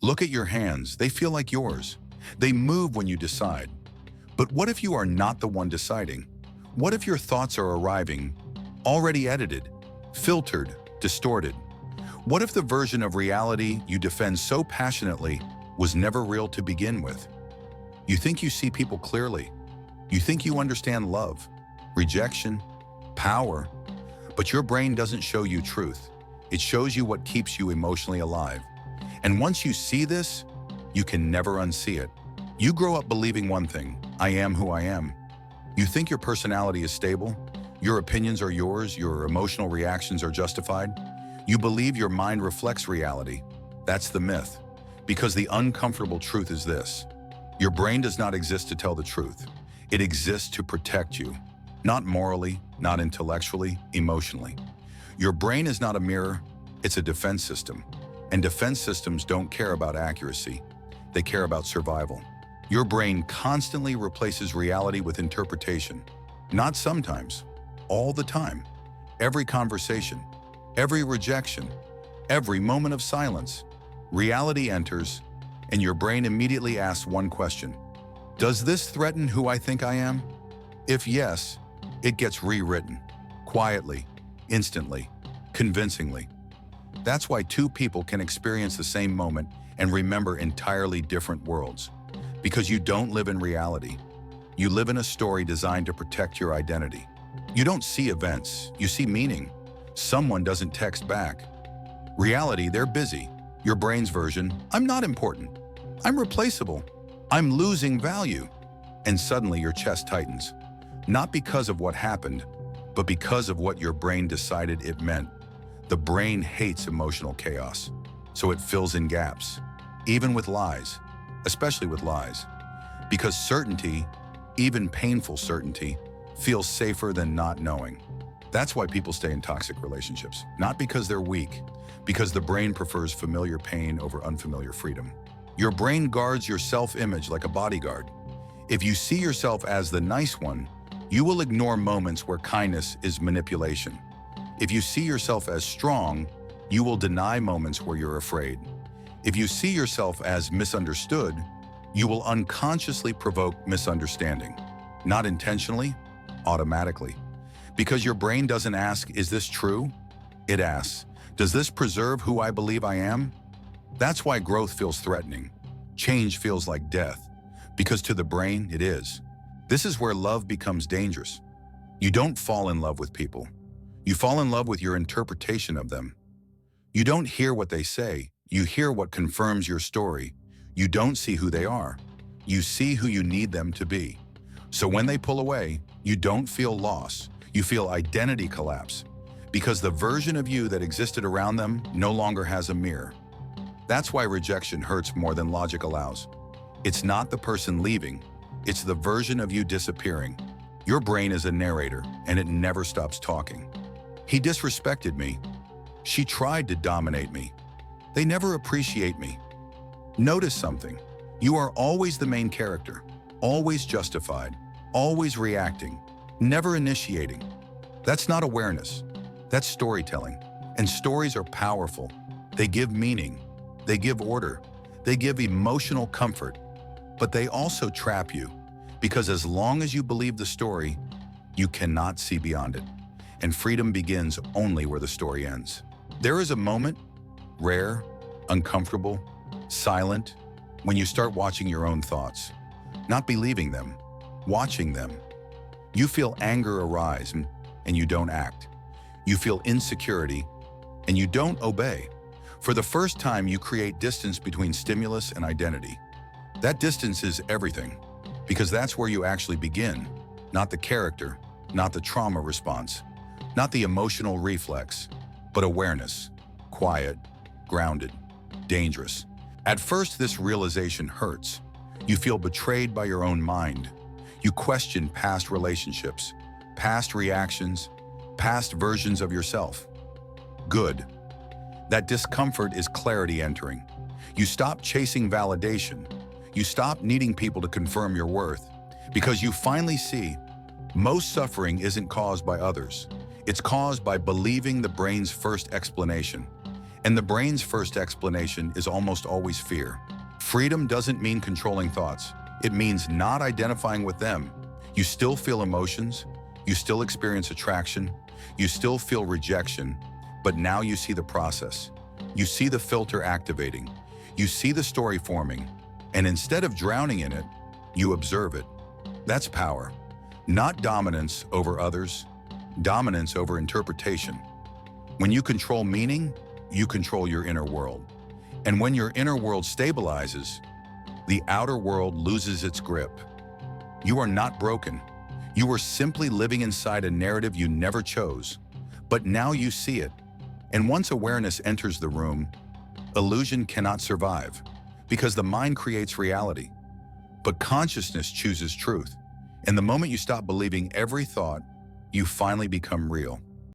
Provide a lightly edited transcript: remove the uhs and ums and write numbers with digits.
Look at your hands, they feel like yours. They move when you decide. But what if you are not the one deciding? What if your thoughts are arriving, already edited, filtered, distorted? What if the version of reality you defend so passionately was never real to begin with? You think you see people clearly. You think you understand love, rejection, power, but your brain doesn't show you truth. It shows you what keeps you emotionally alive. And once you see this, you can never unsee it. You grow up believing one thing: I am who I am. You think your personality is stable, your opinions are yours, your emotional reactions are justified. You believe your mind reflects reality. That's the myth. Because the uncomfortable truth is this: your brain does not exist to tell the truth. It exists to protect you. Not morally, not intellectually, emotionally. Your brain is not a mirror, it's a defense system. And defense systems don't care about accuracy. They care about survival. Your brain constantly replaces reality with interpretation. Not sometimes, all the time. Every conversation, every rejection, every moment of silence. Reality enters, and your brain immediately asks one question: does this threaten who I think I am? If yes, it gets rewritten. Quietly, instantly, convincingly. That's why two people can experience the same moment and remember entirely different worlds. Because you don't live in reality. You live in a story designed to protect your identity. You don't see events, you see meaning. Someone doesn't text back. Reality, they're busy. Your brain's version: I'm not important. I'm replaceable. I'm losing value. And suddenly your chest tightens. Not because of what happened, but because of what your brain decided it meant. The brain hates emotional chaos, so it fills in gaps, even with lies. Especially with lies, because certainty, even painful certainty, feels safer than not knowing. That's why people stay in toxic relationships, not because they're weak, because the brain prefers familiar pain over unfamiliar freedom. Your brain guards your self-image like a bodyguard. If you see yourself as the nice one, you will ignore moments where kindness is manipulation. If you see yourself as strong, you will deny moments where you're afraid. If you see yourself as misunderstood, you will unconsciously provoke misunderstanding. Not intentionally, automatically. Because your brain doesn't ask, is this true? It asks, does this preserve who I believe I am? That's why growth feels threatening. Change feels like death. Because to the brain, it is. This is where love becomes dangerous. You don't fall in love with people. You fall in love with your interpretation of them. You don't hear what they say. You hear what confirms your story. You don't see who they are. You see who you need them to be. So when they pull away, you don't feel loss. You feel identity collapse. Because the version of you that existed around them no longer has a mirror. That's why rejection hurts more than logic allows. It's not the person leaving. It's the version of you disappearing. Your brain is a narrator, and it never stops talking. He disrespected me. She tried to dominate me. They never appreciate me. Notice something. You are always the main character, always justified, always reacting, never initiating. That's not awareness. That's storytelling. And stories are powerful. They give meaning. They give order. They give emotional comfort. But they also trap you. Because as long as you believe the story, you cannot see beyond it. And freedom begins only where the story ends. There is a moment, rare, uncomfortable, silent, when you start watching your own thoughts, not believing them, watching them. You feel anger arise and you don't act. You feel insecurity and you don't obey. For the first time, you create distance between stimulus and identity. That distance is everything, because that's where you actually begin, not the character, not the trauma response, not the emotional reflex, but awareness, quiet, grounded, dangerous. At first, this realization hurts. You feel betrayed by your own mind. You question past relationships, past reactions, past versions of yourself. Good. That discomfort is clarity entering. You stop chasing validation. You stop needing people to confirm your worth, because you finally see most suffering isn't caused by others. It's caused by believing the brain's first explanation. And the brain's first explanation is almost always fear. Freedom doesn't mean controlling thoughts. It means not identifying with them. You still feel emotions, you still experience attraction, you still feel rejection, but now you see the process. You see the filter activating. You see the story forming. And instead of drowning in it, you observe it. That's power. Not dominance over others, dominance over interpretation. When you control meaning, you control your inner world. And when your inner world stabilizes, the outer world loses its grip. You are not broken. You are simply living inside a narrative you never chose. But now you see it. And once awareness enters the room, illusion cannot survive, because the mind creates reality. But consciousness chooses truth. And the moment you stop believing every thought, you finally become real.